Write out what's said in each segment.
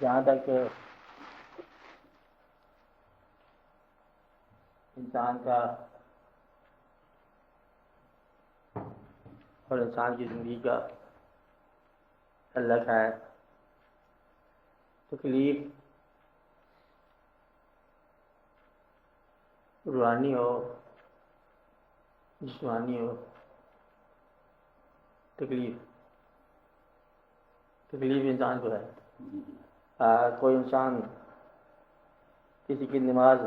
جہاں تک انسان کا اور انسان کی زندگی کا تعلق ہے، تکلیف روحانی ہو جسمانی ہو، تکلیف انسان کو ہے۔ کوئی انسان کسی کی نماز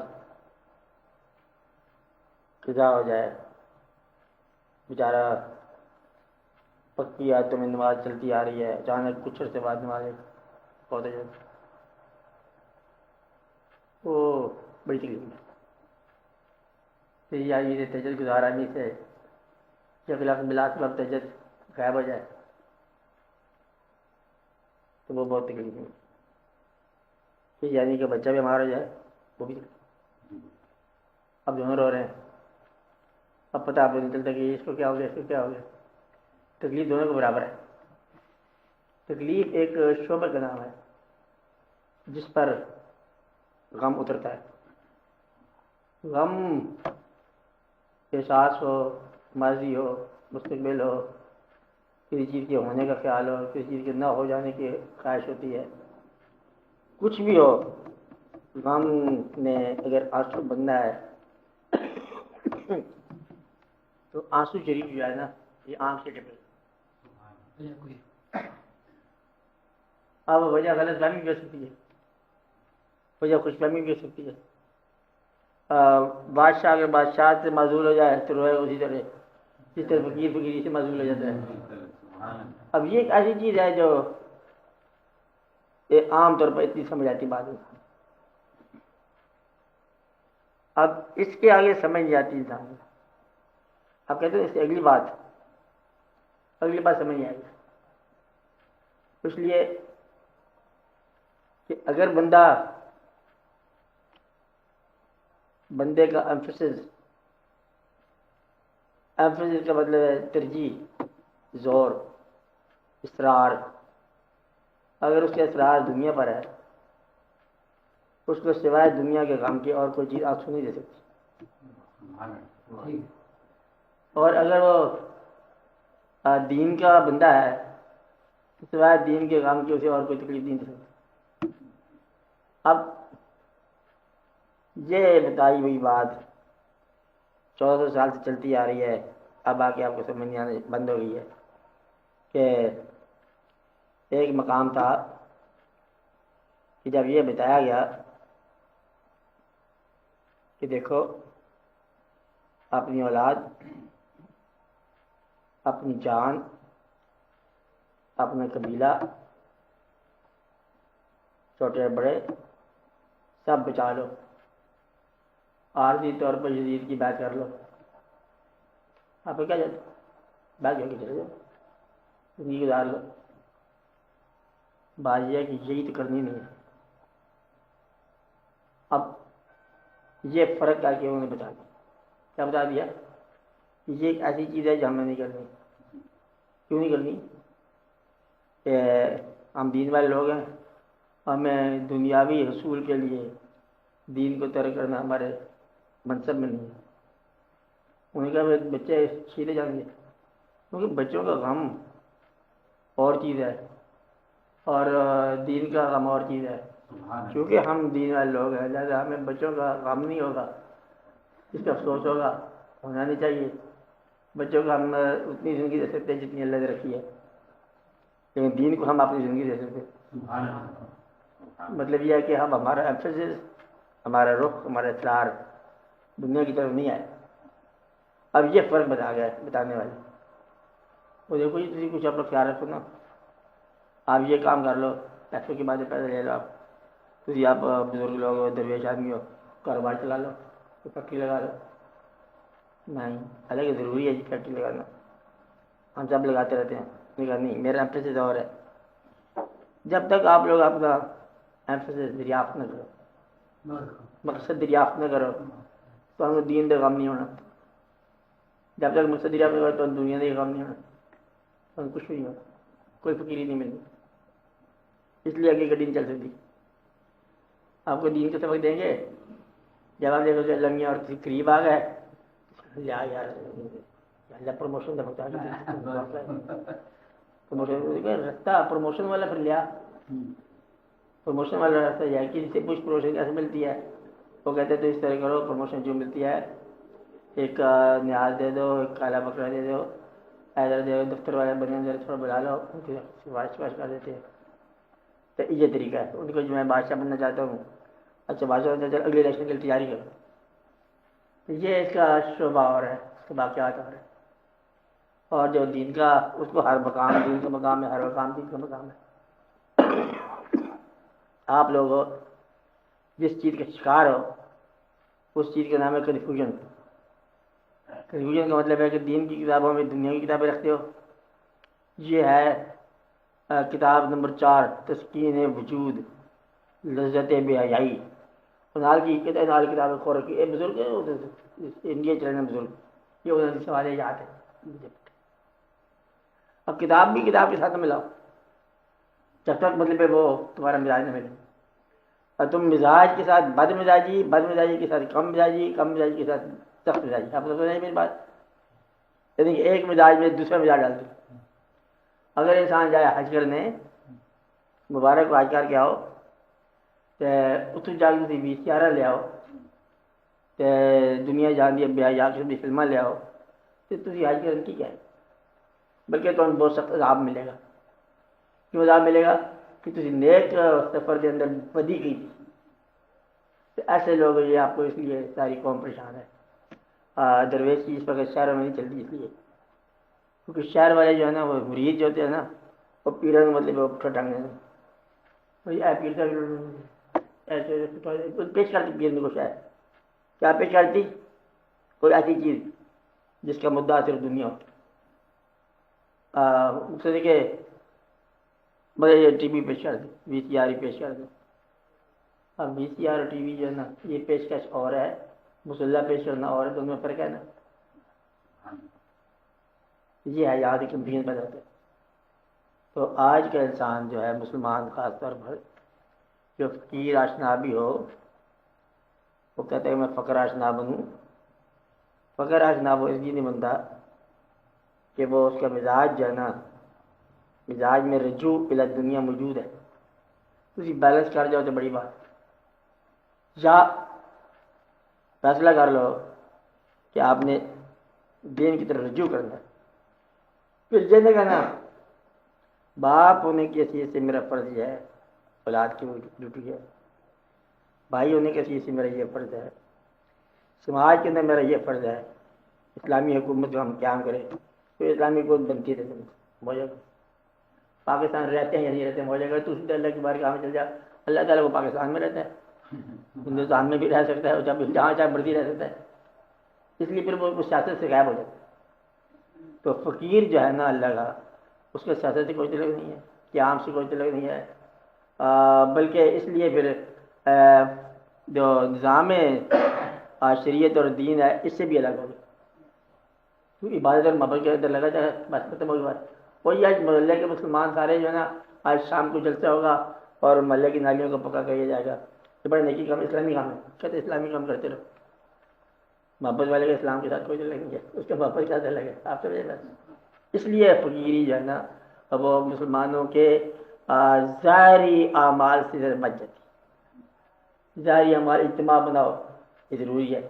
قضا ہو جائے، بیچارہ پکی آیتوں میں نماز چلتی آ رہی ہے، اچانک کچھ عرصے بعد نماز بہت ہو جاتی، وہ بڑی تکلیف ہے۔ یہ تجد گزارانی سے کے خلاف ملاس وقت تجد غائب ہو جائے تو وہ بہت تکلیف ہے۔ یعنی کہ بچہ بھی بیمار ہو جائے وہ بھی تکلیف۔ اب دونوں رو رہے ہیں، اب پتہ آپ کو نہیں چلتا کہ اس کو کیا ہو گیا، اس کو کیا ہو گیا۔ تکلیف دونوں کو برابر ہے۔ تکلیف ایک شعبہ کا نام ہے جس پر غم اترتا ہے۔ غم احساس ہو، ماضی ہو، مستقبل ہو، کسی چیز کے ہونے کا خیال ہو، کسی چیز کے نہ ہو جانے کی خواہش ہوتی ہے، کچھ بھی ہو، غم نے اگر آنسو بننا ہے تو آنسو شریف جو ہے نا، یہ آنکھ سے ٹپے۔ اب وجہ غلط فہمی بھی ہو سکتی ہے، وجہ خوش فہمی بھی ہو سکتی ہے۔ بادشاہ اگر بادشاہ سے معزول ہو جائے تو روئے اسی طرح، جس طرح فقیر فقیری سے معزول ہو جاتا ہے۔ اب یہ ایک ایسی چیز ہے جو عام طور پر اتنی سمجھ آتی بات ہے، اب اس کے آگے سمجھ نہیں آتی انسان کو۔ اب کہتے ہیں اس سے اگلی بات سمجھ نہیں آئے گی، اس لیے کہ اگر بندے کا ایمفسس کا مطلب ہے ترجیح، زور، اصرار، اگر اس کے اصرار دنیا پر ہے، اس کو سوائے دنیا کے غم کے اور کوئی چیز آنسو نہیں دے سکتی۔ اور اگر وہ دین کا بندہ ہے تو سوائے دین کے غم کے اسے اور کوئی تکلیف نہیں دے سکتی۔ اب یہ بتائی ہوئی بات 1400 سال سے چلتی آ رہی ہے، اب آ کے آپ کو سمجھ نہیں آنے بند ہو گئی ہے کہ ایک مقام تھا کہ جب یہ بتایا گیا کہ دیکھو اپنی اولاد، اپنی جان، اپنا قبیلہ، چھوٹے بڑے سب بچا لو، عارضی طور پر یزید کی بات کر لو، آپ کو کیا جاتا بات کر کے چلے جاؤ، زندگی گزار لو۔ بات یہ ہے کہ یہی تو کرنی نہیں ہے۔ اب یہ فرق کر کے انہوں نے بتا دیا، کیا بتا دیا؟ یہ ایک ایسی چیز ہے جو ہمیں نہیں کرنی۔ کیوں نہیں کرنی؟ کہ ہم دین والے لوگ ہیں، ہمیں دنیاوی حصول کے لیے دین کو ترک کرنا ہمارے منصب میں نہیں ہے۔ انہوں نے کہا بچے چھیلے جائیں گے، کیونکہ بچوں کا غم اور چیز ہے اور دین کا غم اور چیز ہے۔ کیونکہ ہم دین والے لوگ ہیں لہٰذا ہمیں بچوں کا غم نہیں ہوگا، اس کا افسوس ہوگا، ہونا نہیں چاہیے۔ بچوں کو ہم اتنی زندگی دے سکتے ہیں جتنی اللہ نے رکھی ہے، لیکن دین کو ہم اپنی زندگی دے سکتے۔ مطلب یہ ہے کہ ہم ہمارا ایمفسس، ہمارا رخ، ہمارا اصرار دنیا کی طرف نہیں آئے۔ اب یہ فرق بتا گیا بتانے والے، وہ دیکھو جی تھی کچھ اپنا خیال رکھو نا، آپ یہ کام کر لو، پیسوں کی باتیں پیسے لے لو، آپ بزرگ لوگ ہو، درویش آدمی ہو، کاروبار چلا لو، فیکٹری لگا لو۔ نہیں، حالانکہ ضروری ہے جی فیکٹری لگانا، ہم سب لگاتے رہتے ہیں، نہیں میرا ایمفسس اور ہے۔ جب تک آپ لوگ اپنا ایمفسس دریافت نہ کرو، مقصد دریافت نہ کرو تو ہم کو دین کا غم نہیں ہونا۔ جب تک مقصد دریافت نہ کرو تو دنیا کا غم نہیں ہونا، تو ہم کچھ بھی نہیں ہونا، کوئی فقیری نہیں ملنی۔ اس لیے آگے گڈی نہیں چل سکتی. آپ کو دین کا سبق دیں گے، جب آپ دیکھو کہ لمیا اور قریب آ گئے یار پروموشن رستہ پروموشن والا پھر لیا، پروموشن والا راستہ جائے کہ جس سے کچھ پروموشن کیسے ملتی ہے. وہ کہتے ہیں تو اس طرح کرو، پروموشن جو ملتی ہے ایک نیاز دے دو، ایک کالا بکرا دے دو، ایسا دے دو، دفتر والے بنے ذرا تھوڑا بلا لو، ان کی سفارش کر دیتے ہیں. تو یہ طریقہ ہے ان کو جو میں بادشاہ بننا چاہتا ہوں. اچھا بادشاہ بننا چاہتا اگلے الیکشن کے لیے تیاری کرو. تو یہ اس کا شعبہ اور ہے، اس کے واقعات اور ہے. اور جو دین کا اس کو ہر مقام دین کا مقام ہے، ہر مقام دین کا مقام ہے. آپ لوگ جس چیز کا شکار ہو اس چیز کا نام ہے کنفیوژن. کنفیوژن کا مطلب ہے کہ دین کی کتابوں میں دنیا کی کتابیں رکھتے ہو. یہ ہے کتاب نمبر 4 تسکین وجود لذت بے حیائی. نال کی کتاب خور کی بزرگ ہے انڈیا چلنے بزرگ، یہ انہوں نے سوال یاد ہے. اب کتاب بھی کتاب کے ساتھ ملاؤ جب تک مطلب ہے وہ تمہارا مزاج نہ ملے. اور تم مزاج کے ساتھ بد مزاجی کے ساتھ کم مزاجی کے ساتھ سخت مزاجی. آپ کو سمجھ میری بات؟ یعنی کہ ایک مزاج میں دوسرا مزاج ڈال دو. اگر انسان جائے حج کرنے، مبارک کو حج کر کے آؤ تو اتو جا کے بھی سیارہ لے آؤ تو دنیا جان دی بیا جا کے بھی فلمیں لے آؤ تو تھی حج کرنے کی کیا ہے. بلکہ تمہیں بہت سخت عذاب ملے گا. کیوں عذاب ملے گا؟ کہ تھی نیک سفر کے اندر بدی کی تھی. تو ایسے لوگ یہ آپ کو اس لیے ساری قوم پریشان ہے. درویش کی اس وقت شہروں میں نہیں چلتی اس لیے کیونکہ شہر والے جو ہے نا وہ مرید جو ہوتے ہیں نا وہ پیروں کا مطلب وہ ٹھنگ پیر کا ایسے پیش کرتی پیر میں کچھ ہے. کیا پیش کرتی؟ کوئی ایسی چیز جس کا مدعا صرف دنیا ہو. کہ مجھے یہ ٹی وی پیش کر دیں، وی سی آر پیش کر دیں. اب وی سی آر اور ٹی وی جو ہے نا یہ پیشکش اور ہے، مسلح پیش کرنا اور ہے، دونوں میں فرق ہے نا. یہ ہے یاد کنفیوژن پیدا ہوتا ہے. تو آج کا انسان جو ہے مسلمان خاص طور پر جو فقیر آشنا بھی ہو وہ کہتا ہے کہ میں فقر آشنا بنوں. فقر آشنا وہ اس لیے نہیں بنتا کہ وہ اس کا مزاج جو ہے نا مزاج میں رجوع الی دنیا موجود ہے. تھی بیلنس کر جاؤ تو بڑی بات. یا فیصلہ کر لو کہ آپ نے دین کی طرف رجوع کرنا ہے. پھر جینے کا نا باپ ہونے کی حیثیت سے میرا فرض یہ ہے، اولاد کی ڈیوٹی ہے. بھائی ہونے کی حیثیت سے میرا یہ فرض ہے. سماج کے اندر میرا یہ فرض ہے اسلامی حکومت جو ہم قیام کریں تو اسلامی حکومت بنتی رہے موجہ. پاکستان رہتے ہیں یا نہیں رہتے ہیں موجہ کر تو اسی اللہ کی بار کہاں چل جا. اللہ تعالیٰ وہ پاکستان میں رہتا ہے، ہندوستان میں بھی رہ سکتا ہے اور جب جہاں چاہے مرضی رہ سکتا ہے. اس لیے پھر وہ سیاست سے غائب ہو جاتا ہے. تو فقیر جو ہے نا اللہ کا اس کے سیاست سے کوئی تعلق نہیں ہے، قیام سے کوئی تعلق نہیں ہے. بلکہ اس لیے پھر جو نظام شریعت اور دین ہے اس سے بھی الگ ہوگا. عبادت اور محبت کے اندر لگا جائے بس ختم ہوگی بات. وہی آج محلے کے مسلمان سارے جو ہے نا آج شام کو جلسہ ہوگا اور محلے کی نالیوں کو پکا کیا جائے گا. یہ بڑے نیکی کام اسلامی کام ہے. کہتے اسلامی کام کرتے رہو. محبت والے کے اسلام کے ساتھ کوئی تعلق نہیں ہے، اس کے محبت کے ساتھ الگ ہے. آپ سمجھے بس. اس لیے فقیری جو ہے نا وہ مسلمانوں کے ظاہری اعمال سے بچ جاتی. ظاہری اعمال اجتماع بناؤ یہ ضروری ہے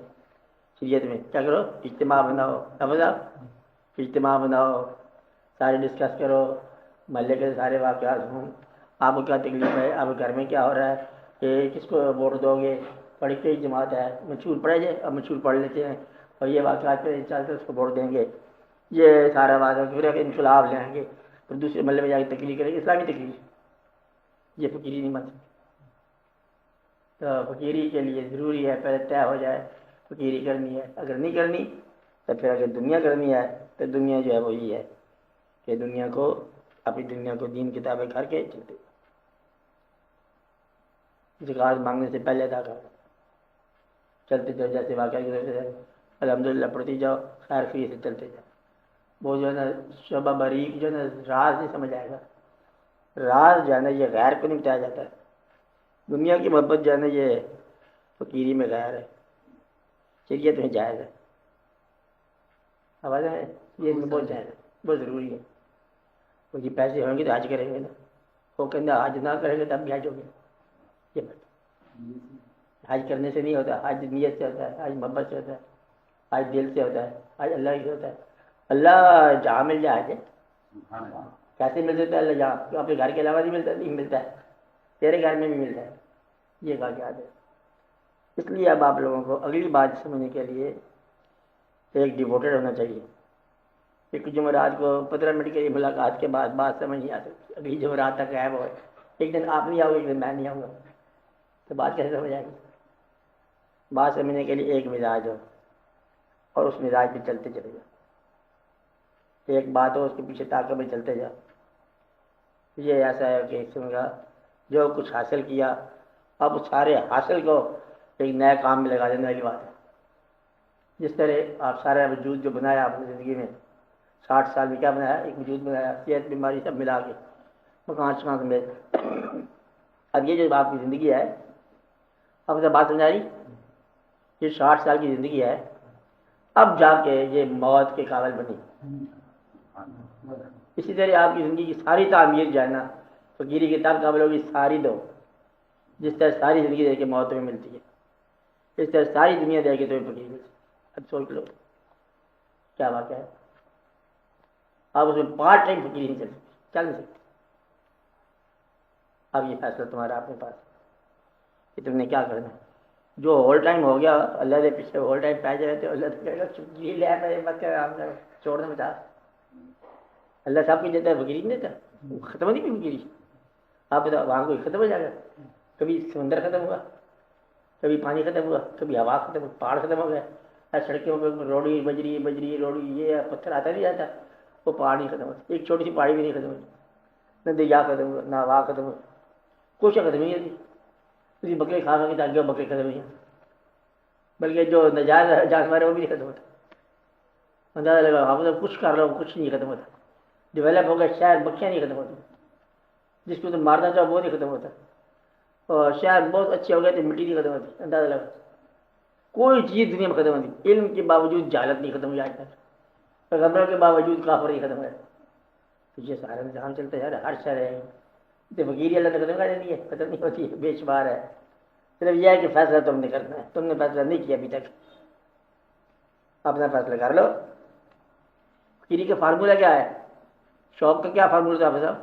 شریعت میں. کیا کرو؟ اجتماع بناؤ. سمجھ آپ؟ اجتماع بناؤ، سارے ڈسکس کرو، محلے کے سارے واقعات ہوں. آپ کو کیا تکلیف ہے، آپ کے گھر میں کیا ہو رہا ہے، کہ کس کو ووٹ دو گے، بڑی تیز جماعت ہے، مشہور پڑھے جائے. اب مشہور پڑھ لیتے ہیں اور یہ واقعات پہ چلتے اس کو ووٹ دیں گے. یہ سارا بات پھر انقلاب لے آئیں گے پھر دوسرے محلے میں جا کے تقریر کریں گے. اسلامی تقریر یہ فقیری نہیں بن. تو فقیری کے لیے ضروری ہے پہلے طے ہو جائے فقیری کرنی ہے. اگر نہیں کرنی تو پھر اگر دنیا کرنی ہے تو دنیا جو ہے وہ یہ ہے کہ دنیا کو اپنی دنیا کو دین کتابیں کر کے چلتے. زکات مانگنے سے پہلے ادا کر چلتے جاؤ. جیسے واقعہ الحمدللہ پڑھتی جاؤ، خیر خیر سے چلتے جاؤ. وہ جو ہے نا شعبہ باریک جو ہے نا راز نہیں سمجھ آئے گا. راز جو ہے نا یہ غیر کو نہیں بتایا جاتا ہے. دنیا کی محبت جو ہے نا یہ فقیری میں غیر ہے، شریعت میں جائز ہے. آواز ہے یہ بہت جائز ہے، بہت ضروری ہے. تو یہ پیسے ہوں گے تو حج کریں گے نا، وہ کہنا حج نہ کریں گے تب بھی حج ہوگا. یہ بات حج کرنے سے نہیں ہوتا، حج نیت سے ہوتا ہے، حج محبت سے ہوتا ہے، حج دل سے ہوتا ہے، حج اللہ سے ہوتا ہے. اللہ جہاں مل جائے حج کیسے مل سکتا ہے؟ اللہ جہاں اپنے گھر کے علاوہ نہیں ملتا ہے، تیرے گھر میں بھی ملتا ہے. یہ بات یاد ہے. اس لیے اب آپ لوگوں کو اگلی بات سمجھنے کے لیے ایک ڈیووٹیڈ ہونا چاہیے. ایک جمعرات کو 15 منٹ کی ملاقات کے بعد بات سمجھ نہیں آ سکتی. اگلی جمعرات تک غائب ہو، ایک دن آپ نہیں آؤ گے، ایک دن میں نہیں آؤں گا، تو بات کیسے سمجھ آئے گی؟ بات سمجھنے کے لیے ایک مزاج ہو اور اس مزاج پہ چلتے چلے جاؤ. ایک بات ہو اس کے پیچھے طاقت میں چلتے جاؤ. یہ ایسا ہے کہ سمجھا جو کچھ حاصل کیا اب سارے حاصل کو ایک نئے کام میں لگا دینے والی بات ہے. جس طرح آپ سارا وجود جو بنایا اپنی زندگی میں 60 سال میں کیا بنایا؟ ایک وجود بنایا، صحت بیماری سب ملا کے مکان شکان میں. اب یہ جو آپ کی زندگی ہے، اب سے بات سمجھا رہی، یہ 60 سال کی زندگی ہے، اب جا کے یہ موت کے قابل بنی. اسی طرح آپ کی زندگی کی ساری تعمیر جو ہے نا فقیری کی تب قابل ہوگی ساری دو. جس طرح ساری زندگی دے کے موت میں ملتی ہے، اس طرح ساری دنیا دے کے تمہیں فقیر ملتی ہے. اب سوچ لو کیا واقعہ ہے. اب اس میں پارٹ ٹائم فقیری نہیں چل نہیں سکتی. اب یہ فیصلہ تمہارا اپنے پاس کہ تم نے کیا کرنا ہے. جو ہول ٹائم ہو گیا اللہ کے پیچھے ہول ٹائم پہ جائے تو اللہ کہے گا فقیری لے آئے مت کر آپ نے چھوڑنا بتا. اللہ صاحب کی دیتا ہے، فقیری نہیں دیتا. وہ ختم نہیں کی فقیری. آپ بتاؤ وہاں کوئی ختم ہو جائے گا؟ کبھی سمندر ختم ہوا، کبھی پانی ختم ہوا، کبھی ہوا ختم ہوا، پہاڑ ختم ہو گیا، سڑکوں پہ روڑی بجری روڑی یہ پتھر آتا نہیں جاتا، وہ پہاڑ نہیں ختم ہوتا. ایک چھوٹی سی پہاڑی بھی نہیں ختم ہوتی. نہ دریا ختم ہوا، نہ ہوا ختم ہوا، کچھ ختم نہیں ہوتی. کسی بکرے کھا کے تاکہ بکرے ختم نہیں ہوتے، بلکہ جو نجائز جانور ہے وہ بھی نہیں ختم ہوتا. اندازہ لگا آپ کچھ کر رہا ہو کچھ نہیں ختم ہوتا. ڈیولپ ہو گیا شہر، بکیاں نہیں ختم ہوتی. جس کو تم مارنا چاہو وہ نہیں ختم ہوتا. اور شہر بہت اچھے ہو گئے تو مٹی نہیں ختم ہوتی. اندازہ لگا کوئی چیز دنیا میں ختم ہوتی. علم کے باوجود جہالت نہیں ختم ہوئی آج تک. پیغمبروں کے باوجود کافر نہیں ختم ہوئے. تو یہ سارا نظام چلتا ہے ہر شہر ہے. فقیری اللہ نے ختم کر دینی ہے، ختم نہیں ہوتی ہے، بے شمار ہے. صرف یہ ہے کہ فیصلہ تم نے کرنا ہے. تم نے فیصلہ نہیں کیا ابھی تک، اپنا فیصلہ کر لو. فقیری کا فارمولہ کیا ہے؟ شوق کا کیا فارمولہ تھا صاحب؟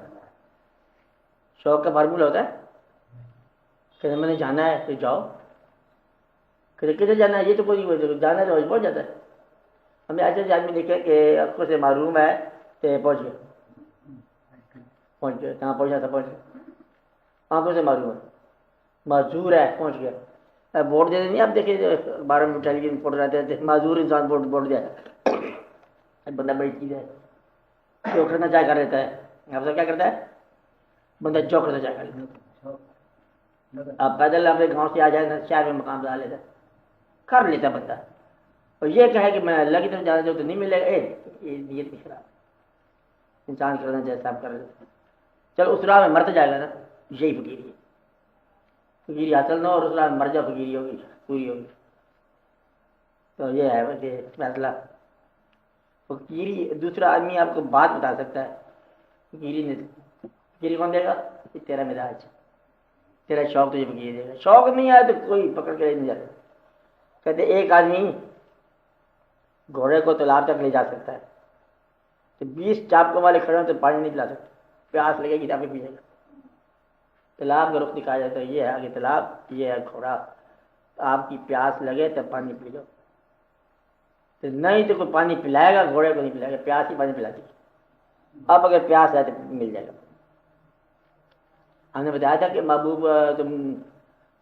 شوق کا فارمولہ ہوتا ہے کہ میں نے جانا ہے تو جاؤ. کدھر جانا ہے یہ تو کوئی جانا ہے تو پہنچ جاتا ہے. ہم نے ایسے آدمی دیکھے کہ آنکھوں سے معروم ہے تو پہنچ گیا کہاں پہنچا تھا، پہنچ گیا. آنکھوں سے معروم ہے، معذور ہے، پہنچ گیا. ووٹ دے دیں آپ دیکھیں 12 میں ٹیلی ویژن فوٹو رہتے ہیں، معذور انسان ووٹ دیا بندہ بڑی چیز ہے. جو کرنا چاہ کر لیتا ہے. آپ کیا کرتا ہے بندہ؟ جو کرنا چاہ کر لیتا ہے. آپ پیدل اپنے گاؤں سے آ جائیں نا شہر میں مقام لا لیتا کر لیتا بندہ. اور یہ کہے کہ میں اللہ کی طرف جانا چاہوں تو نہیں ملے گا. یہ نیت کی خراب. انسان کرنا چاہے صاحب کر لیتا. چلو اس راہ میں مرتا جائے گا نا، یہی فقیری ہے. فقیری حاصل نہ ہو اور اس راہ میں مر جا، فقیری ہوگی پوری ہوگی. تو یہ ہے کہ فیصلہ فقیری. دوسرا آدمی آپ کو بات بتا سکتا ہے، فقیری نے. فقیری کون دے گا؟ یہ تیرا مزاج، تیرا شوق تجھے فقیری دے گا. شوق نہیں آیا تو کوئی پکڑ کے نہیں جاتا. کہتے ایک آدمی گھوڑے کو تالاب تک لے جا سکتا ہے تو 20 چاپکوں والے کھڑے ہوں تو پانی نہیں پلا سکتے. پیاس لگے گی تاکہ پیے گا. تالاب کا رخ دکھایا جاتا ہے، یہ ہے آگے تالاب، یہ ہے گھوڑا. آپ کی پیاس لگے تو پانی پی لو، تو نہیں تو کوئی پانی پلائے گا، گھوڑے کو نہیں پلائے گا. پیاس ہی پانی پلاتی ہے. اب اگر پیاس ہے تو مل جائے گا. ہم نے بتایا تھا کہ محبوب تم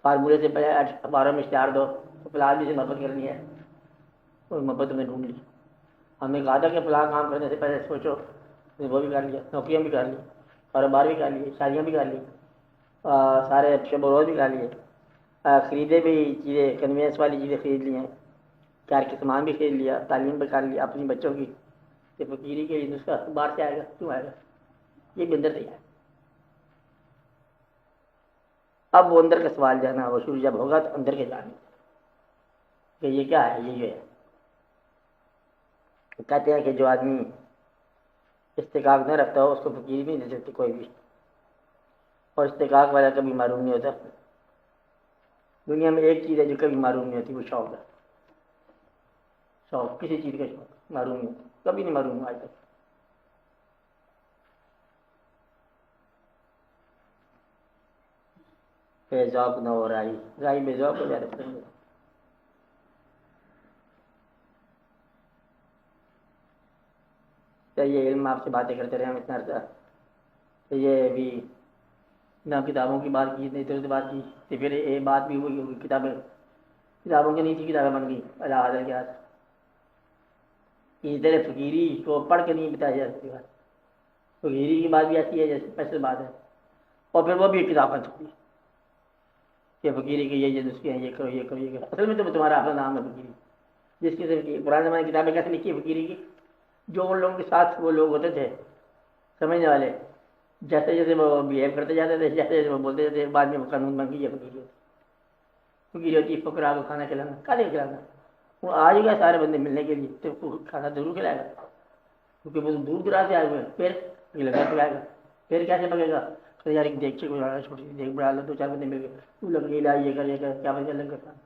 فارمولے سے پہلے 12 میں اشتہار دو، فلاں آدمی سے محبت کرنی ہے اور محبت میں ڈھونڈ لی. ہم نے کہا تھا کہ فلاں کام کرنے سے پہلے سوچو. وہ بھی کر لیا، نوکریاں بھی کر لی، کاروبار بھی کر لیے، شادیاں بھی کر لی، سارے شب و روز بھی کر لیے، خریدے بھی چیزیں، کنوینس والی چیزیں خرید لی ہیں، گھر کے سامان بھی خرید لیا، تعلیم بھی کر لی اپنی بچوں کی. کہ فقیری کے لیے نسخہ باہر سے آئے گا، کیوں آئے گا؟ یہ بھی اندر سے ہے. اب وہ اندر کا سوال جانا وہ شروع جب ہوگا تو اندر کے جانے کہ یہ کیا ہے، یہ جو ہے کہتے ہیں کہ جو آدمی استحقاق نہ رکھتا ہو اس کو فقیر بھی نہیں دے سکتے کوئی بھی، اور استحقاق والا کبھی معلوم نہیں ہوتا۔ دنیا میں ایک چیز ہے جو کبھی معلوم نہیں ہوتی، وہ شوق ہے۔ شوق، کسی چیز کا شوق معلوم نہیں ہوتا، کبھی نہیں معلوم ہوا آج تک۔ بے ذوق نہ ہو رائی، رائی بے ذوق ہو جاتا ہے۔ یہ علم آپ سے باتیں کرتے رہے ہم اتنا عرصہ، تو یہ بھی نہ کتابوں کی بات کی، نہیں تو بات کی، تو پھر یہ بات بھی ہوئی ہوگی، کتابوں کی نہیں تھی، کتابیں بن گئی اللہ حاضر کے ہاتھ۔ اس طرح فقیری کو پڑھ کے نہیں بتایا جا سکتی بات، فقیری کی بات بھی ایسی ہے جیسے اسپیشل بات ہے، اور پھر وہ بھی کتاب بن سکتی ہے کہ فقیری کے یہ نسخے ہیں، یہ کرو یہ کرو یہ کرو۔ اصل میں تو تمہارا اپنا نام ہے فقیری، جس قسم کی پرانے زمانے کی کتابیں کیسے لکھی ہے فقیری کی، جو ان لوگوں کے ساتھ وہ لوگ ہوتے تھے سمجھنے والے، جیسے جیسے وہ بہیو کرتے جاتے تھے، جیسے جیسے وہ بولتے تھے، بعد میں وہ قانون بن گئی ہے فقیری ہوتی، فقیری ہوتی ہے فقراء کو کھانا کھلانا، کھانے کھلانا۔ وہ آج گئے سارے بندے ملنے کے لیے تو کھانا ضرور کھلائے گا، کیونکہ وہ دور دراز سے آئے ہوئے ہیں، پھر لگا پکائے گا، پھر کیسے پکے گا؟ تو یار ایک دیکھ چھوٹی سی دیکھ بڑھا لو، دو چار بندے مل گئے، تو لکڑی لا یہ کر کیا بجے لنگر کھانا،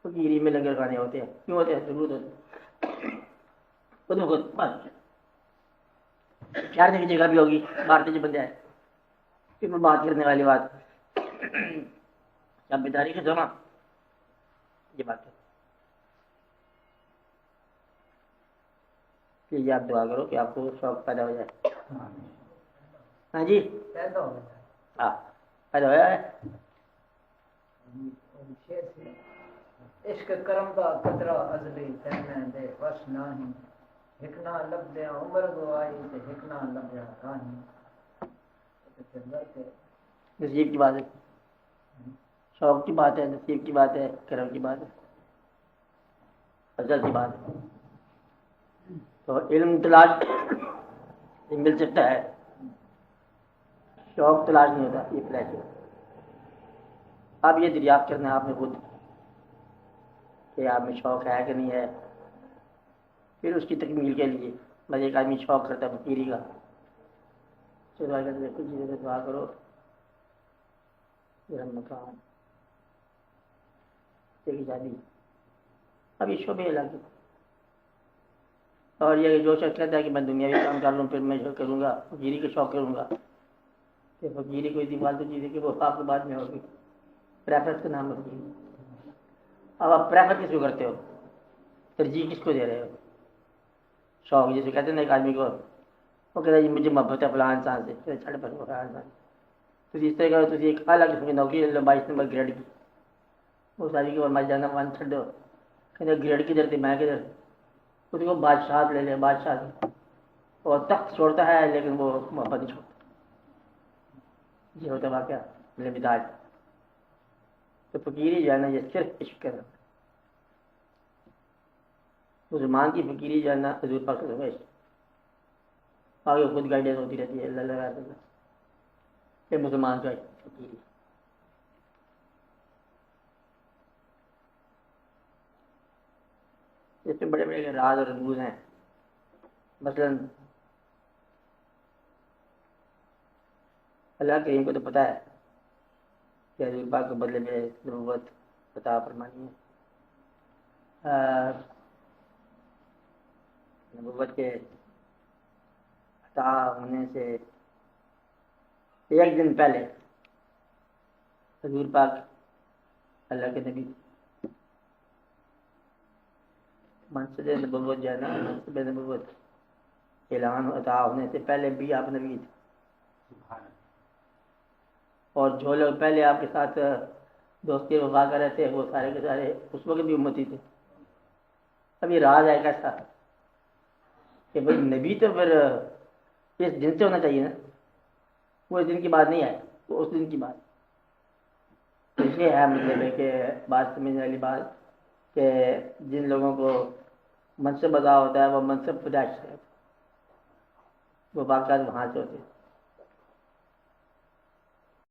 فقیری میں لنگر کھانے ہوتے ہیں، کیوں ہوتے ہیں؟ ضرورت ہوتی ہے۔ ٹھہرنے کی جگہ بھی ہوگی، بھارتی جو بندے آئے پھر وہ بات کرنے والی بات جب بیداری کے زماں یہ بات ہے کہ یہ آپ دعا کرو کہ آپ کو شوق پیدا ہو جائے۔ ہاں جی ہاں پیدا ہوا ہے۔ عشق کرم دا قطرہ ازلی تینے دے وش نہیں، ہک نہ لبدیا عمر گوائی تے ہک نہ لبدیا کہیں۔ نصیب کی بات ہے، شوق کی بات ہے، نصیب کی بات ہے، کرم کی بات ہے، ازل کی بات ہے۔ تو علم تلاش مل سکتا ہے، شوق تلاش نہیں ہوتا، یہ فلیش ہے۔ اب یہ دریافت کرنا ہے آپ نے خود کہ آپ میں شوق ہے کہ نہیں ہے، پھر اس کی تکمیل کے لیے بس ایک آدمی شوق کرتا ہے فقیری کا، دعا کرتے کچھ چیزیں سے دعا کرو پھر ہم مقام شادی۔ اب یہ شعبے الگ، اور یہ جو شخص کہتا ہے کہ میں دنیاوی کام کر لوں پھر میں جو کروں گا فقیری کا شوق کروں گا، کہ فقیری کوئی اتنی فالتو چیز ہے کہ وہ آپ کے بعد میں ہوگی، پریفرنس کا نام ہے فقیری۔ اب آپ پریفر کس کو کرتے ہو، ترجیح کس کو دے رہے ہو؟ شوق جیسے کہتے ہیں نا ایک آدمی کو، وہ کہتا ہے جی مجھے محبت ہے فلاں انسان سے، پھر چھڑ پر فلاں انسان تو اس طرح کرو، تو ایک الگ قسم کی نوکری لے لو 22 نمبر گریڈ کی، وہ ساری کی مر جانا ون چھڑ دو، کہتے گریڈ کدھر تھی میں کدھر، اس کو بادشاہ لے لے، بادشاہ اور تخت چھوڑتا ہے لیکن وہ محبت نہیں چھوڑتا۔ یہ ہوتا واقعہ میرے مزاج۔ تو فقیری جو ہے نا یہ صرف عشق کرنا، مسلمان کی فقیری جو ہے نا حضور پاک صلی اللہ علیہ وسلم آگے خود گائیڈنس ہوتی رہتی ہے، اللہ علیہ وسلم کہ مسلمان کا فقیری۔ اس میں بڑے بڑے راز اور رموز ہیں، مثلاً اللہ کریم کو تو پتہ ہے کہ حضور پاک کو بدلے میں نبوت عطا فرمانی ہے، نبوت کے عطا ہونے سے ایک دن پہلے حضور پاک اللہ کے نبی منصب نبوت جو ہے نا، منصب نبوت اعلان عطا ہونے سے پہلے بھی آپ نبی تھے، اور جو لوگ پہلے آپ کے ساتھ دوستی وفا کر رہے تھے وہ سارے کے سارے اس وقت بھی امتی تھے۔ اب یہ راز ہے کیسا کہ بھائی نبی تو پھر اس دن سے ہونا چاہیے نا، وہ اس دن کی بات نہیں ہے، وہ اس دن کی بات۔ اس لیے ہے مطلب ہے کہ بات سمجھنے والی بات کہ جن لوگوں کو منصب ادا ہوتا ہے وہ منصب پیدائش ہے، وہ واقعات وہاں سے ہوتے ہیں۔